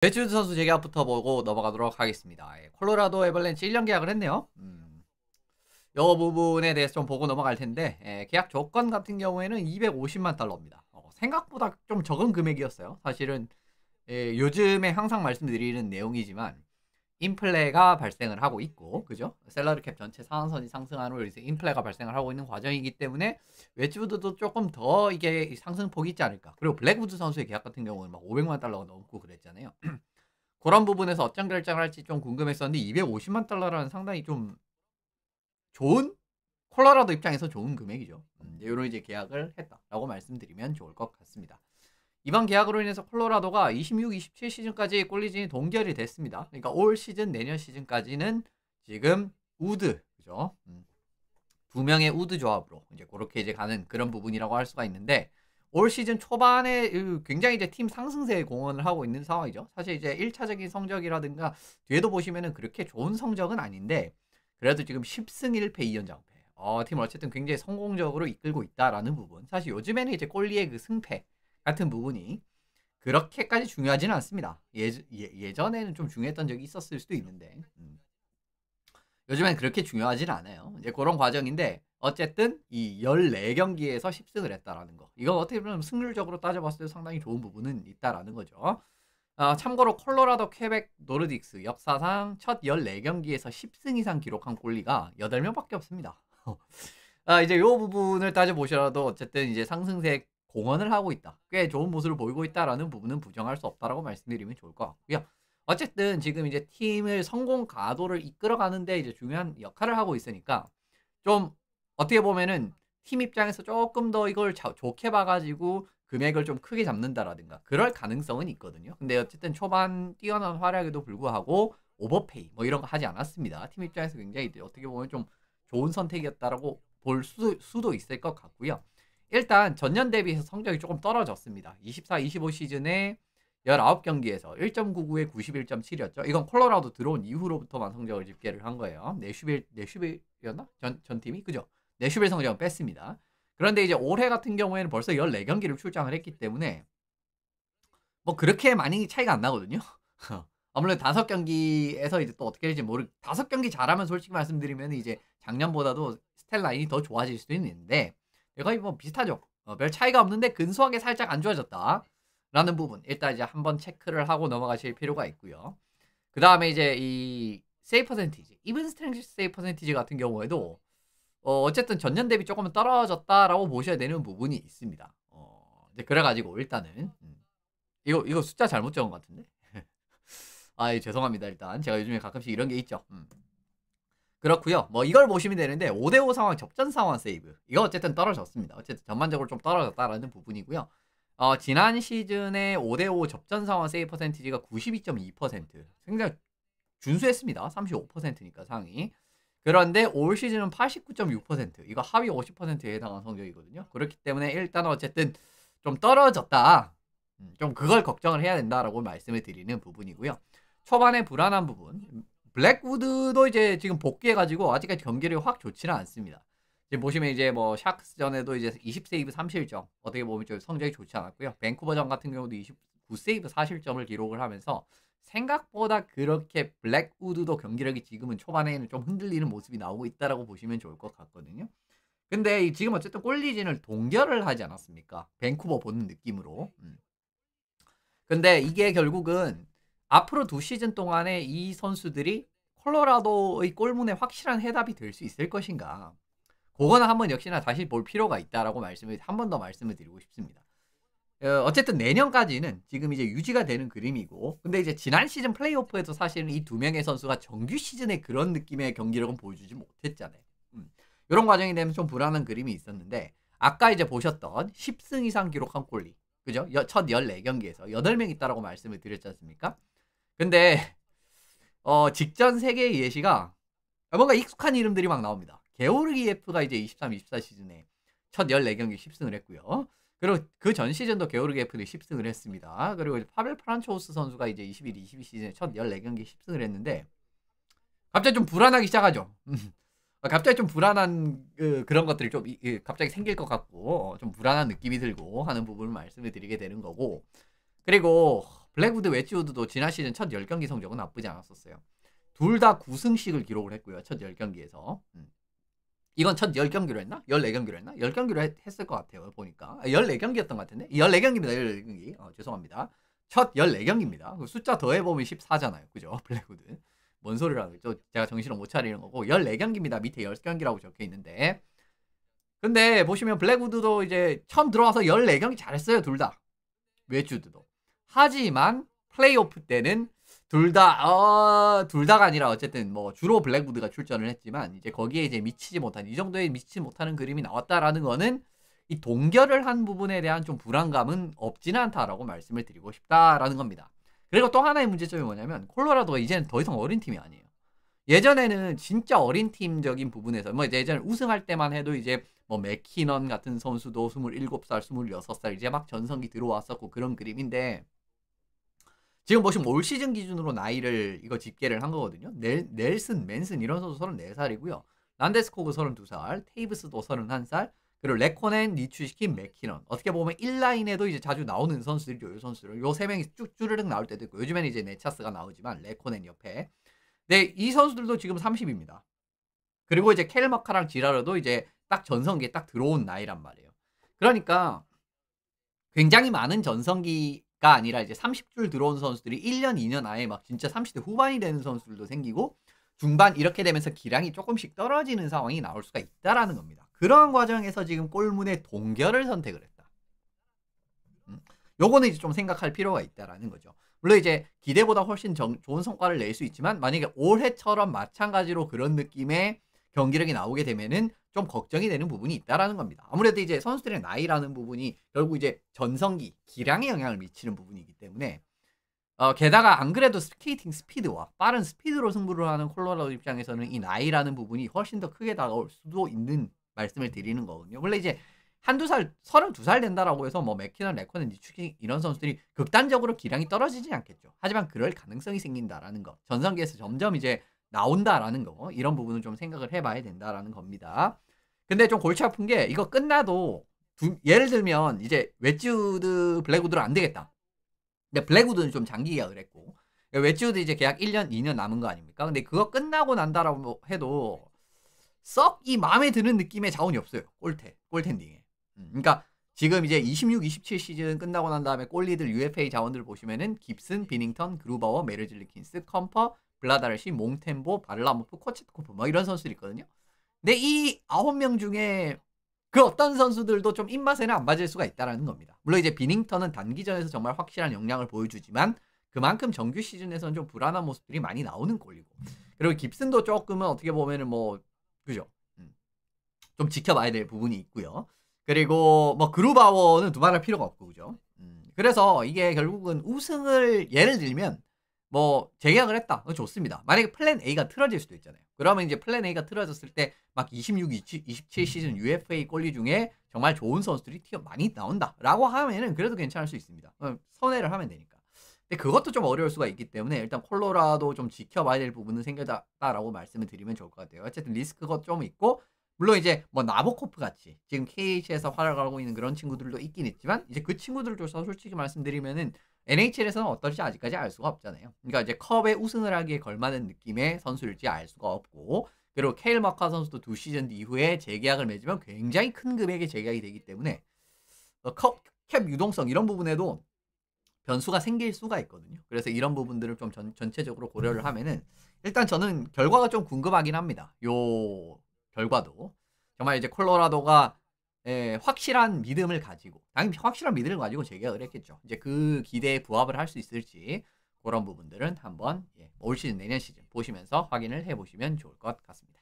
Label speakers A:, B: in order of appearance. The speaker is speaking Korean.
A: 배추드 선수 재계약부터 보고 넘어가도록 하겠습니다. 콜로라도 애벌렌치 1년 계약을 했네요. 요 부분에 대해서 좀 보고 넘어갈 텐데, 계약 조건 같은 경우에는 250만 달러입니다. 생각보다 좀 적은 금액이었어요. 사실은 요즘에 항상 말씀드리는 내용이지만 인플레가 발생을 하고 있고, 그죠? 셀러리 캡 전체 상한선이 상승함으로 이제 인플레가 발생을 하고 있는 과정이기 때문에 웨지우드도 조금 더 이게 상승폭이 있지 않을까. 그리고 블랙우드 선수의 계약 같은 경우는 막 500만 달러가 넘고 그랬잖아요. 그런 부분에서 어떤 결정을 할지 좀 궁금했었는데 250만 달러라는 상당히 좀 좋은, 콜로라도 입장에서 좋은 금액이죠. 요런 이제 계약을 했다라고 말씀드리면 좋을 것 같습니다. 이번 계약으로 인해서 콜로라도가 26, 27 시즌까지 꼴리진이 동결이 됐습니다. 그러니까 올 시즌, 내년 시즌까지는 지금 우드, 그죠? 두 명의 우드 조합으로 이제 그렇게 이제 가는 그런 부분이라고 할 수가 있는데, 올 시즌 초반에 굉장히 이제 팀 상승세에 공헌을 하고 있는 상황이죠. 사실 이제 1차적인 성적이라든가 뒤에도 보시면은 그렇게 좋은 성적은 아닌데, 그래도 지금 10승 1패 2연장패. 팀을 어쨌든 굉장히 성공적으로 이끌고 있다라는 부분. 사실 요즘에는 이제 꼴리의 그 승패 같은 부분이 그렇게까지 중요하지는 않습니다. 예전에는 좀 중요했던 적이 있었을 수도 있는데, 요즘엔 그렇게 중요하지는 않아요. 이제 그런 과정인데, 어쨌든 이 14경기에서 10승을 했다라는 거. 이건 어떻게 보면 승률적으로 따져봤을 때 상당히 좋은 부분은 있다라는 거죠. 참고로 콜로라도 퀘벡 노르딕스 역사상 첫 14경기에서 10승 이상 기록한 골리가 8명밖에 없습니다. 이제 이 부분을 따져보셔도 어쨌든 이제 상승세 공헌을 하고 있다. 꽤 좋은 모습을 보이고 있다라는 부분은 부정할 수 없다라고 말씀드리면 좋을 것 같고요. 어쨌든 지금 이제 팀을 성공 가도를 이끌어가는데 이제 중요한 역할을 하고 있으니까, 좀 어떻게 보면은 팀 입장에서 조금 더 이걸 좋게 봐가지고 금액을 좀 크게 잡는다라든가 그럴 가능성은 있거든요. 근데 어쨌든 초반 뛰어난 활약에도 불구하고 오버페이 뭐 이런 거 하지 않았습니다. 팀 입장에서 굉장히 어떻게 보면 좀 좋은 선택이었다라고 볼 수도 있을 것 같고요. 일단 전년 대비해서 성적이 조금 떨어졌습니다. 24-25 시즌에 19경기에서 1.99에 91.7이었죠. 이건 콜로라도 들어온 이후로부터만 성적을 집계를 한 거예요. 내슈빌이었나? 전 팀이? 그죠? 내슈빌 성적은 뺐습니다. 그런데 이제 올해 같은 경우에는 벌써 14경기를 출장을 했기 때문에 뭐 그렇게 많이 차이가 안 나거든요. 아무래도 5경기에서 이제 또 어떻게 될지 5경기 잘하면 솔직히 말씀드리면 이제 작년보다도 스탯 라인이 더 좋아질 수도 있는데, 거의 뭐 비슷하죠. 별 차이가 없는데 근소하게 살짝 안 좋아졌다 라는 부분, 일단 이제 한번 체크를 하고 넘어가실 필요가 있고요. 그 다음에 이제 이 세이브 퍼센티지, 이븐 스트렝스 세이브 퍼센티지 같은 경우에도 어쨌든 전년 대비 조금 떨어졌다라고 보셔야 되는 부분이 있습니다. 이제 그래가지고 일단은 이거 숫자 잘못 적은 것 같은데. 죄송합니다. 일단 제가 요즘에 가끔씩 이런 게 있죠. 그렇고요. 뭐 이걸 보시면 되는데 5대5 상황 접전 상황 세이브, 이거 어쨌든 떨어졌습니다. 어쨌든 전반적으로 좀 떨어졌다라는 부분이고요. 지난 시즌에 5대5 접전 상황 세이브 퍼센티지가 92.2%, 굉장히 준수했습니다. 35%니까 상위. 그런데 올 시즌은 89.6%, 이거 하위 50%에 해당하는 성적이거든요. 그렇기 때문에 일단 어쨌든 좀 떨어졌다. 좀 그걸 걱정을 해야 된다라고 말씀을 드리는 부분이고요. 초반에 불안한 부분, 블랙우드도 이제 지금 복귀해가지고 아직까지 경기력이 확 좋지는 않습니다. 지금 보시면 이제 뭐 샤크스전에도 이제 20세이브 3실점, 어떻게 보면 좀 성적이 좋지 않았고요. 밴쿠버전 같은 경우도 29세이브 4실점을 기록을 하면서 생각보다 그렇게 블랙우드도 경기력이 지금은 초반에는 좀 흔들리는 모습이 나오고 있다라고 보시면 좋을 것 같거든요. 근데 지금 어쨌든 꼴리진을 동결을 하지 않았습니까? 밴쿠버 보는 느낌으로. 근데 이게 결국은 앞으로 2시즌 동안에 이 선수들이 콜로라도의 골문에 확실한 해답이 될 수 있을 것인가, 그거는 한번 역시나 다시 볼 필요가 있다라고 한 번 더 말씀을 드리고 싶습니다. 어쨌든 내년까지는 지금 이제 유지가 되는 그림이고, 근데 이제 지난 시즌 플레이오프에도 사실은 이 두 명의 선수가 정규 시즌에 그런 느낌의 경기력은 보여주지 못했잖아요. 이런 과정이 되면 좀 불안한 그림이 있었는데, 아까 이제 보셨던 10승 이상 기록한 꼴리, 그죠? 첫 14경기에서 8명 있다라고 말씀을 드렸지 않습니까? 근데 직전 세계의 예시가 뭔가 익숙한 이름들이 막 나옵니다. 게오르기예프가 이제 23, 24 시즌에 첫 14경기 10승을 했고요. 그리고 그 전 시즌도 게오르기예프도 10승을 했습니다. 그리고 이제 파벨 프란초스 선수가 이제 21, 22 시즌에 첫 14경기 10승을 했는데, 갑자기 좀 불안하기 시작하죠. 갑자기 좀 불안한 그런 것들이 좀 갑자기 생길 것 같고, 좀 불안한 느낌이 들고 하는 부분을 말씀을 드리게 되는 거고, 그리고 블랙우드, 웨지우드도 지난 시즌 첫 10경기 성적은 나쁘지 않았었어요. 둘 다 9승씩을 기록을 했고요. 첫 10경기에서. 이건 첫 10경기로 했나? 14경기로 했나? 10경기로 했을 것 같아요. 보니까. 14경기였던 것 같은데? 14경기입니다. 14경기. 죄송합니다. 첫 14경기입니다. 숫자 더해보면 14잖아요. 그죠? 블랙우드. 뭔 소리라고 했죠? 제가 정신을 못 차리는 거고. 14경기입니다. 밑에 10경기라고 적혀 있는데. 근데 보시면 블랙우드도 이제 처음 들어와서 14경기 잘했어요. 둘 다. 웨주드도. 하지만 플레이오프 때는 둘 다가 아니라 어쨌든 뭐 주로 블랙우드가 출전을 했지만 이제 거기에 이제 미치지 못한 이 정도에 미치지 못하는 그림이 나왔다라는 거는 이 동결을 한 부분에 대한 좀 불안감은 없지는 않다라고 말씀을 드리고 싶다라는 겁니다. 그리고 또 하나의 문제점이 뭐냐면 콜로라도가 이제는 더 이상 어린 팀이 아니에요. 예전에는 진짜 어린 팀적인 부분에서 뭐 예전에 우승할 때만 해도 이제 뭐 맥키넌 같은 선수도 27살, 26살 이제 막 전성기 들어왔었고 그런 그림인데 지금 보시면 올 시즌 기준으로 나이를 이거 집계를 한 거거든요. 넬슨, 맨슨 이런 선수 34살이고요. 란데스코그 32살, 테이브스도 31살, 그리고 레코넨, 니추시킨, 맥키넌. 어떻게 보면 1라인에도 이제 자주 나오는 선수들이죠. 이 선수들. 요 세 명이 쭉 쭈르륵 나올 때도 있고 요즘에는 이제 네차스가 나오지만 레코넨 옆에. 네, 이 선수들도 지금 30입니다. 그리고 이제 켈머카랑 지라르도 이제 딱 전성기에 딱 들어온 나이란 말이에요. 그러니까 굉장히 많은 전성기가 아니라 이제 30줄 들어온 선수들이 1년, 2년 아예 막 진짜 30대 후반이 되는 선수들도 생기고 중반 이렇게 되면서 기량이 조금씩 떨어지는 상황이 나올 수가 있다라는 겁니다. 그런 과정에서 지금 골문의 동결을 선택을 했다. 요거는 이제 좀 생각할 필요가 있다라는 거죠. 물론 이제 기대보다 훨씬 좋은 성과를 낼 수 있지만 만약에 올해처럼 마찬가지로 그런 느낌의 경기력이 나오게 되면은 좀 걱정이 되는 부분이 있다라는 겁니다. 아무래도 이제 선수들의 나이라는 부분이 결국 이제 전성기, 기량에 영향을 미치는 부분이기 때문에 게다가 안 그래도 스케이팅 스피드와 빠른 스피드로 승부를 하는 콜로라도 입장에서는 이 나이라는 부분이 훨씬 더 크게 다가올 수도 있는 말씀을 드리는 거거든요. 원래 이제 한두 살, 32살 된다라고 해서 뭐 맥키넌, 레코넨, 니추키 이런 선수들이 극단적으로 기량이 떨어지지 않겠죠. 하지만 그럴 가능성이 생긴다라는 거. 전성기에서 점점 이제 나온다라는 거. 이런 부분은 좀 생각을 해봐야 된다라는 겁니다. 근데 좀 골치 아픈 게 이거 끝나도 예를 들면 이제 웨지우드, 블랙우드로 안 되겠다. 근데 블랙우드는 좀 장기 계약을 했고 웨지우드 이제 계약 1년, 2년 남은 거 아닙니까? 근데 그거 끝나고 난다라고 해도 썩 이 마음에 드는 느낌의 자원이 없어요. 골텐딩에. 그러니까 지금 이제 26, 27 시즌 끝나고 난 다음에 골리들 UFA 자원들 보시면은 깁슨, 비닝턴, 그루바워, 메르즐리킨스, 컴퍼, 블라다르시, 몽템보, 바를라모프, 코체트코프 뭐 이런 선수들이 있거든요. 근데 이 9명 중에 그 어떤 선수들도 좀 입맛에는 안 맞을 수가 있다라는 겁니다. 물론 이제 비닝턴은 단기전에서 정말 확실한 역량을 보여주지만 그만큼 정규 시즌에서는 좀 불안한 모습들이 많이 나오는 꼴이고 그리고 깁슨도 조금은 어떻게 보면은 뭐 그죠? 좀 지켜봐야 될 부분이 있고요. 그리고 뭐 그루바워는 두말할 필요가 없고 그죠? 그래서 이게 결국은 우승을 예를 들면 뭐 재계약을 했다. 좋습니다. 만약에 플랜 A가 틀어질 수도 있잖아요. 그러면 이제 플랜 A가 틀어졌을 때 막 26, 27 시즌 UFA 꼴리 중에 정말 좋은 선수들이 많이 나온다라고 하면은 그래도 괜찮을 수 있습니다. 선회를 하면 되니까. 근데 그것도 좀 어려울 수가 있기 때문에 일단 콜로라도 좀 지켜봐야 될 부분은 생겼다라고 말씀을 드리면 좋을 것 같아요. 어쨌든 리스크가 좀 있고 물론 이제 뭐 나보코프 같이 지금 KH에서 활약하고 있는 그런 친구들도 있긴 있지만 이제 그 친구들조차 솔직히 말씀드리면은 NHL에서는 어떨지 아직까지 알 수가 없잖아요. 그러니까 이제 컵에 우승을 하기에 걸맞는 느낌의 선수일지 알 수가 없고 그리고 케일 마카 선수도 2시즌 이후에 재계약을 맺으면 굉장히 큰 금액의 재계약이 되기 때문에 캡 유동성 이런 부분에도 변수가 생길 수가 있거든요. 그래서 이런 부분들을 좀 전체적으로 고려를 하면은 일단 저는 결과가 좀 궁금하긴 합니다. 요 결과도 정말 이제 콜로라도가 확실한 믿음을 가지고 당연히 확실한 믿음을 가지고 재계약을 했겠죠. 이제 그 기대에 부합을 할 수 있을지 그런 부분들은 한번 올 시즌 내년 시즌 보시면서 확인을 해보시면 좋을 것 같습니다.